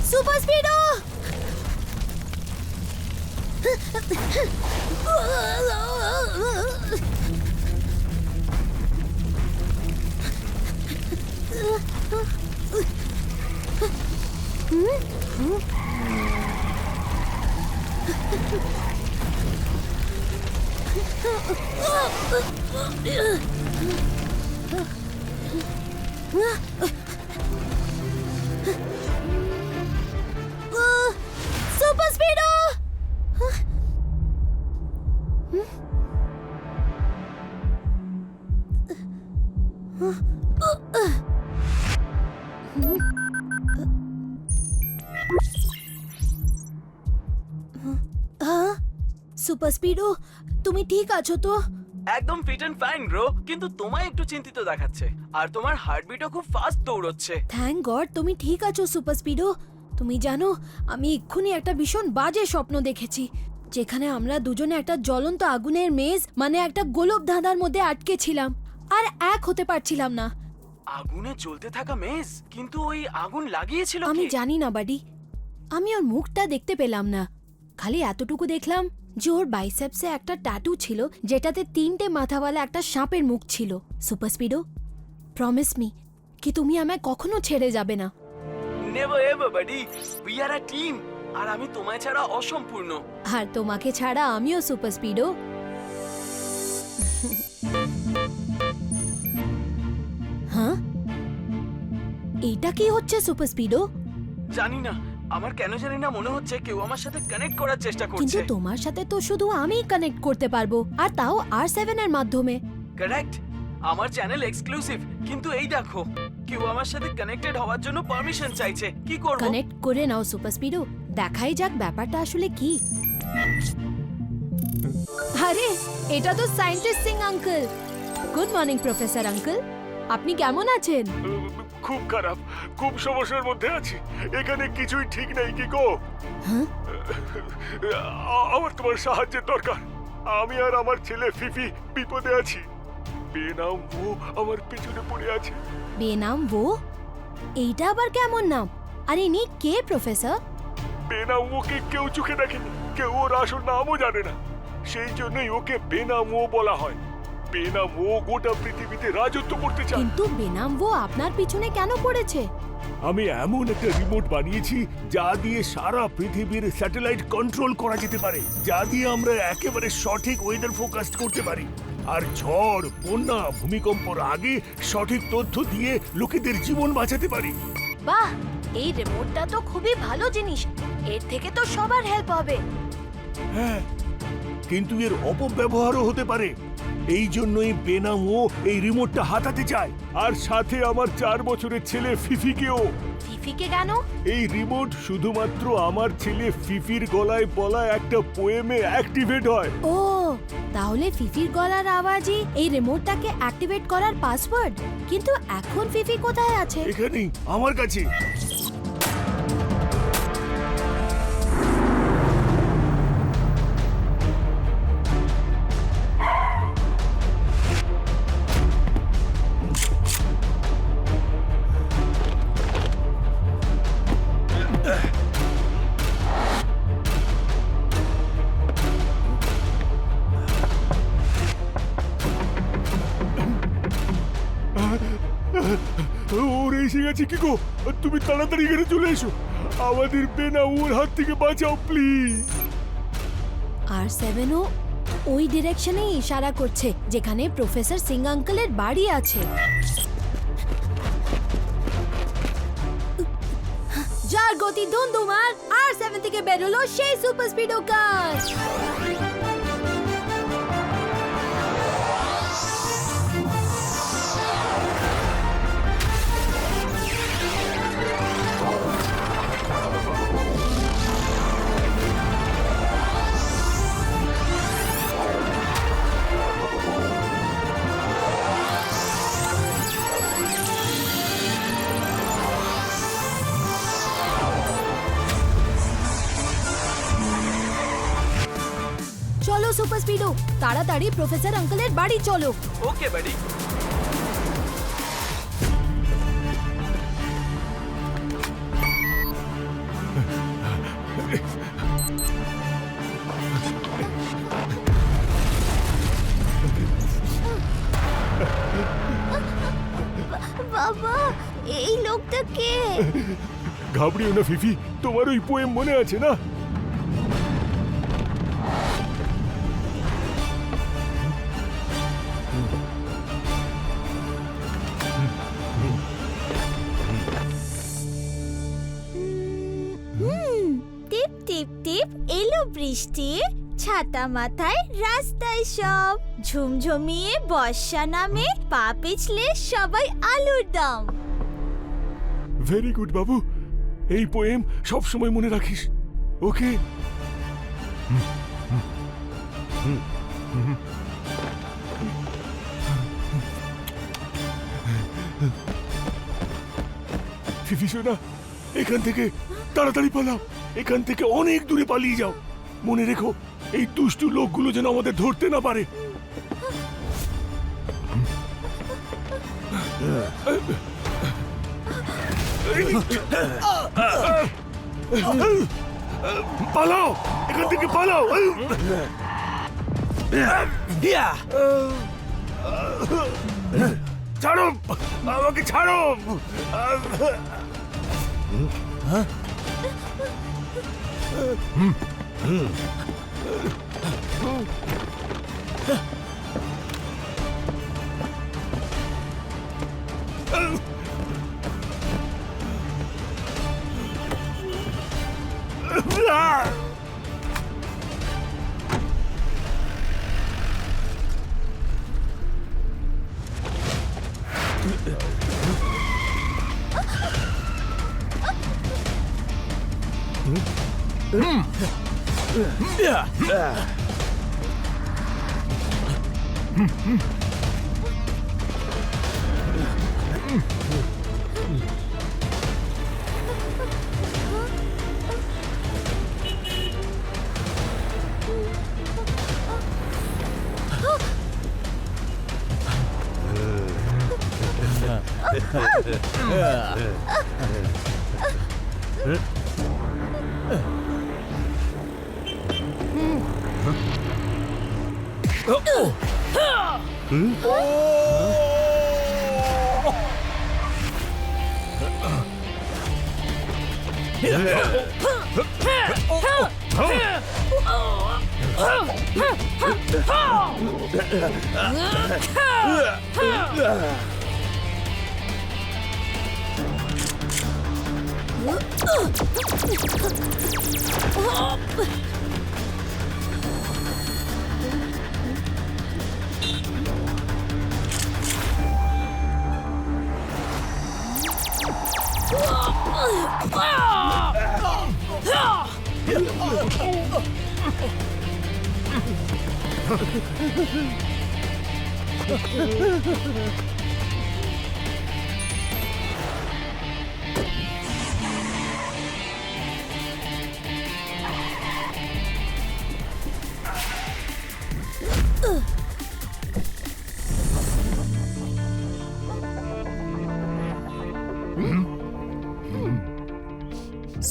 Super Speedo! Super Speedo! Super Speedo, তুমি ঠিক আছো তো? একদম ফিট এন্ড ফাইন ব্রো, কিন্তু তোমায় একটু চিন্তিত দেখাচ্ছে আর তোমার হার্টবিটও খুব ফাস্ট দৌড়চ্ছে। থ্যাংক গড তুমি ঠিক আছো সুপার স্পিডো। তুমি জানো আমি এক্ষুনি একটা ভীষণ বাজে স্বপ্ন দেখেছি, যেখানে আমরা দুজনে একটা জ্বলন্ত আগুনের মেজ মানে একটা গোলক ধাঁধার মধ্যে আটকে ছিলাম আর এক হতে পারছিলাম না। আগুনে জ্বলতে থাকা মেজ, কিন্তু ওই আগুন লাগিয়েছিল আমি কি? জানি না বাডি, আমি ওর মুখটা দেখতে পেলাম না, খালি এতটুকু দেখলাম যে ওর বাইসেপসে একটা ট্যাটু ছিল যেটাতে 3টে মাথাওয়ালা একটা সাপের মুখ ছিল। সুপার স্পিডো, প্রমিস মি কি তুমি আমায় কখনো ছেড়ে যাবে না। Never ever buddy, we are a team, আর আমি তোমায় ছাড়া অসম্পূর্ণ। আর তোমাকে ছাড়া আমিও সুপার স্পিডো। হ্যাঁ, এটা কি হচ্ছে সুপার স্পিডো? জানি না, আমার কেন জানি না মনে হচ্ছে কেউ আমার সাথে কানেক্ট করার চেষ্টা কিন্তু করছে। তোমার সাথে তো শুধু আমিই কানেক্ট করতে পারবো, আর তাও R7 এর মাধ্যমে। কারেক্ট, আমার চ্যানেল এক্সক্লুসিভ, কিন্তু এই দেখো কেউ আমার সাথে কানেক্টেড হওয়ার জন্য পারমিশন চাইছে। কি করব? কানেক্ট করে নাও সুপার স্পিডো, দেখাই যাক ব্যাপারটা আসলে কি। আরে এটা তো scientist Singh uncle. Good morning professor uncle, আপনি কেমন আছেন? খুব খারাপ, খুব সমস্যার মধ্যে আছি। এখানে কিছুই ঠিক নেই কি গো। হ্যাঁ? আমার তোমার সাহায্যের দরকার। আমি আর আমার ছেলে ফিফি বিপদে আছি। বেনাম ও আমার পেছনে পড়ে আছে। বেনাম ও? এইটা আবার কেমন নাম? আর ইনি কে প্রফেসর? বেনাম ওকে কেউ চোখে দেখেনি, কেউ ওর আসল নামও জানে না, সেই জন্যই ওকে বেনাম ও বলা হয়। বেনাম ও গোটা পৃথিবীতে রাজত্ব করতে চায়। কিন্তু বেনাম ও আপনার পিছনে কেন পড়েছে? আমি এমন একটা রিমোট বানিয়েছি যা দিয়ে সারা পৃথিবীর স্যাটেলাইট কন্ট্রোল করা যেতে পারে, যা দিয়ে আমরা একেবারে সঠিক ওয়েদার ফোরকাস্ট করতে পারি আর ঝড়, বন্যা, ভূমিকম্পর আগে সঠিক তথ্য দিয়ে লোকেদের জীবন বাঁচাতে পারি। বাহ, এই রিমোটটা তো খুবই ভালো জিনিস, এর থেকে তো সবার হেল্প হবে। হ্যাঁ, কিন্তু এর অপব্যবহারও হতে পারে। এই জন্যই বেনাম ও এই রিমোটটা হাতাতে চায়, আর সাথে আমার 4 বছরের ছেলে ফিফিকেও। ফিফিকে কেন? এই রিমোট শুধুমাত্র আমার ছেলে ফিফির গলায় বলা একটা পোয়েমে অ্যাক্টিভেট হয়। ও, তাহলে ফিফির গলার আওয়াজই এই রিমোটটাকে অ্যাক্টিভেট করার পাসওয়ার্ড। কিন্তু এখন ফিফি কোথায় আছে? এখানেই আমার কাছে। ওর এসে গেছে কি গো, তুমি তাড়াতাড়ি এখানে চলে এসো, আমাদের বেনা ওর হাত থেকে বাঁচাও প্লিজ। R7 ও ওই ডিরেকশনে ইশারা করছে যেখানে প্রফেসর সিং আঙ্কেলের বাড়ি আছে। যার গতি ধুন্ধুমার, R7 থেকে বেরোলো সেই সুপার স্পিডো কার। চলো সুপার স্পিডো, তাড়াতাড়ি প্রফেসর আঙ্কেলের বাড়ি চলো। ওকে বাডি। বাবা, এই লোকটা কে? ঘাবড়িও না ফিফি, তোমার ওই পোয়েম মনে আছে না? টিপ টিপ টিপ এলো বৃষ্টি, ছাতা মাথায় রাস্তায় সব, ঝুমঝুমিয়ে বর্ষা নামে, পা পিছলে সবাই আলুর দম। ভেরি গুড বাবু, এই পোয়েম সব সময় মনে রাখিস, ওকে? ফিফি সোনা, এখান থেকে তাড়াতাড়ি পালাও, এখান থেকে অনেক দূরে পালিয়ে যাও। মনে রেখো, এই দুষ্টু লোকগুলো যেন আমাদের ধরতে না পারে। পালাও, এখান থেকে পালাও। ছাড়ো, আমাকে ছাড়ো।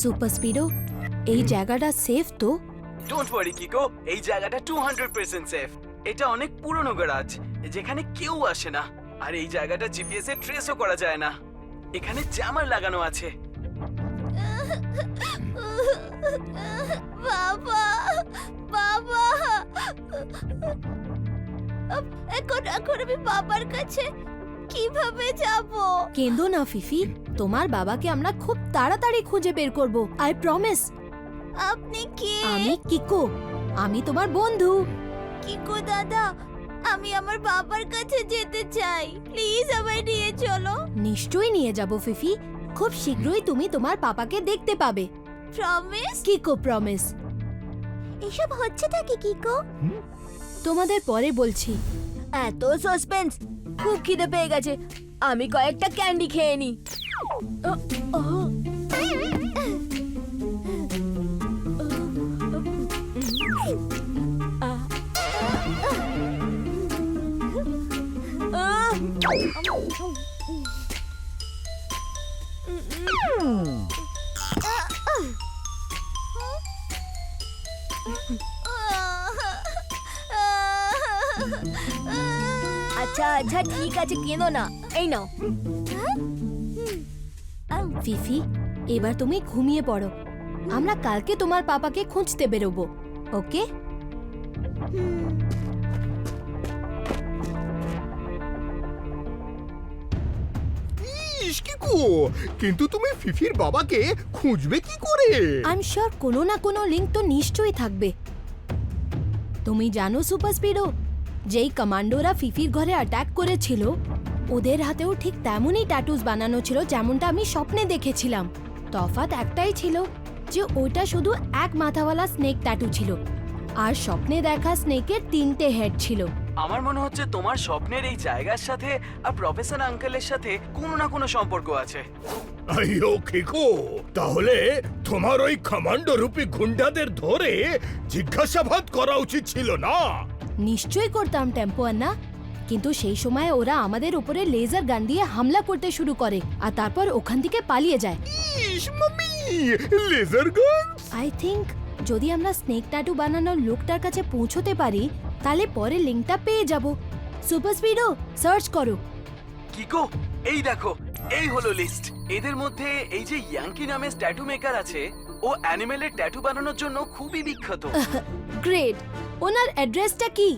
সুপার স্পিডো, এই জায়গাটা সেফ তো? ডোন্ট ওয়ারি কিকো, এই জায়গাটা 200% সেফ। এটা অনেক পুরনো গ্যারাজ, যেখানে কেউ আসে না, আর এই জায়গাটা জিপিএস এ ট্রেসও করা যায় না। এখানে জ্যামার লাগানো আছে। বাবা, বাবা, এখন আমি বাবার কাছে কিভাবে যাব? কেঁদো না ফিফি, তোমার বাবাকে আমরা খুব তাড়াতাড়ি খুঁজে বের করব, আই প্রমিস। আপনি কে? আমি কিকো, আমি তোমার বন্ধু। কিকো দাদা, আমি আমার বাবার কাছে যেতে চাই, প্লিজ আমায় নিয়ে চলো। নিশ্চয়ই নিয়ে যাব ফিফি, খুব শীঘ্রই তুমি তোমার পাপাকে দেখতে পাবে। প্রমিস? Kiko promise. এসব হচ্ছেটা কি কিকো? তোমাদের পরে বলছি। এত সাসপেন্স, খুব খিদে পেয়ে গেছে, আমি কয়েকটা ক্যান্ডি খেয়ে নি। আচ্ছা আচ্ছা ঠিক আছে, কেঁদো না, এই নাও। ফিফি, এবার তুমি ঘুমিয়ে পড়ো। আমরা কালকে তোমার পাপাকে খুঁজতে বেরোবো, ওকে? ইস, কিকো, কিন্তু তুমি ফিফির বাবাকে খুঁজবে কি করে? আই এম শিওর কোনো না কোনো লিঙ্ক তো নিশ্চয়ই থাকবে। তুমি জানো সুপার স্পিডো, যেই কমান্ডোরা ফিফির ঘরে অ্যাটাক করেছিল ওদের হাতেও ঠিক তেমনই ট্যাটুস বানানো ছিল যেমনটা আমি স্বপ্নে দেখেছিলাম। তফাৎ একটাই ছিল যে ওটা শুধু এক মাথাওয়ালা স্নেক ট্যাটু ছিল, আর স্বপ্নে দেখা স্নেকের 3টে হেড ছিল। আমার মনে হচ্ছে তোমার স্বপ্নের এই জায়গার সাথে আর প্রফেসর আঙ্কেলের সাথে কোনো না কোনো সম্পর্ক আছে। আইও কিকো, তাহলে তোমার ওই কমান্ডো রূপী গুন্ডাদের ধরে জিজ্ঞাসাবাদ করা উচিত ছিল না? নিশ্চয়ই করতাম টেম্পো আন্না, কিন্তু সেই সময় ওরা আমাদের উপরে লেজার গান দিয়ে হামলা করতে শুরু করে আর তারপর ওখান থেকে পালিয়ে যায়। ইস মাম্মি, লেজার গান! আই থিংক যদি আমরা স্নেক ট্যাটু বানানোর লোকটার কাছে পৌঁছতে পারি তাহলে পরে লিঙ্কটা পেয়ে যাব। সুপার স্পিডো, সার্চ করো। কিকো, এই দেখো, এই হলো লিস্ট। এদের মধ্যে এই যে ইয়াঙ্কি নামের ট্যাটু মেকার আছে, ও অ্যানিমেলের ট্যাটু বানানোর জন্য খুবই বিখ্যাত। গ্রেট, ওনার অ্যাড্রেসটা কি?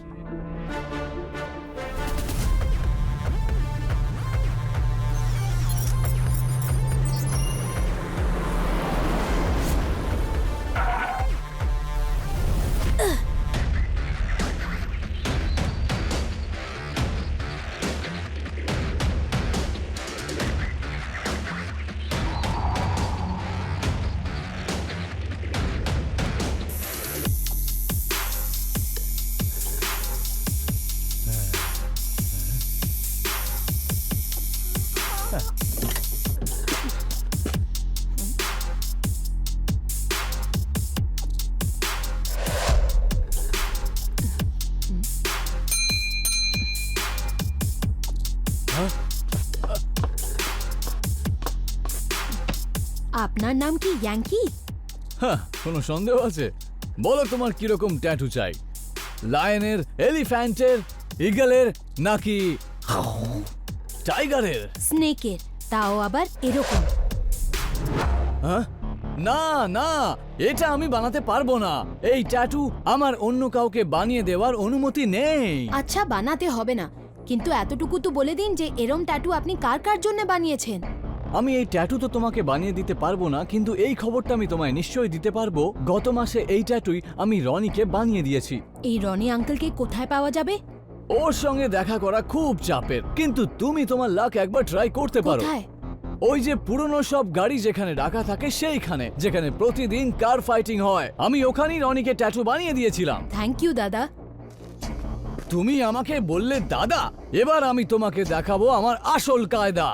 আপনার নাম কি ইয়াঙ্কি? হ্যাঁ, কোনো সন্দেহ আছে? বলো তোমার কিরকম ট্যাটু চাই? লায়নের, এলিফ্যান্টের, ইগলের নাকি টাইগারের? স্নেকের, তাও আবার এরকম। হ্যাঁ? না না, এটা আমি বানাতে পারবো না। এই ট্যাটু আমার অন্য কাউকে বানিয়ে দেওয়ার অনুমতি নেই। আচ্ছা, বানাতে হবে না, কিন্তু এতটুকু তো বলে দিন যে এরম ট্যাটু আপনি কার কার জন্য বানিয়েছেন। আমি এই ট্যাটু তো তোমাকে বানিয়ে দিতে পারবো না, কিন্তু এই খবরটা আমি তোমায় নিশ্চয়ই দিতে পারবো। গত মাসে এই ট্যাটুই আমি রনিকে বানিয়ে দিয়েছি। এই রনি আঙ্কেলকে কোথায় পাওয়া যাবে? ওর সঙ্গে দেখা করা খুব চাপের, কিন্তু তুমি তোমার লাক একবার ট্রাই করতে পারো। কোথায়? ওই যে পুরনো সব গাড়ি যেখানে রাখা থাকে সেইখানে, যেখানে প্রতিদিন কার ফাইটিং হয়, আমি ওখানেই রনিকে ট্যাটু বানিয়ে দিয়েছিলাম। থ্যাংক ইউ দাদা। তুমি আমাকে বললে দাদা, এবার আমি তোমাকে দেখাবো আমার আসল কায়দা।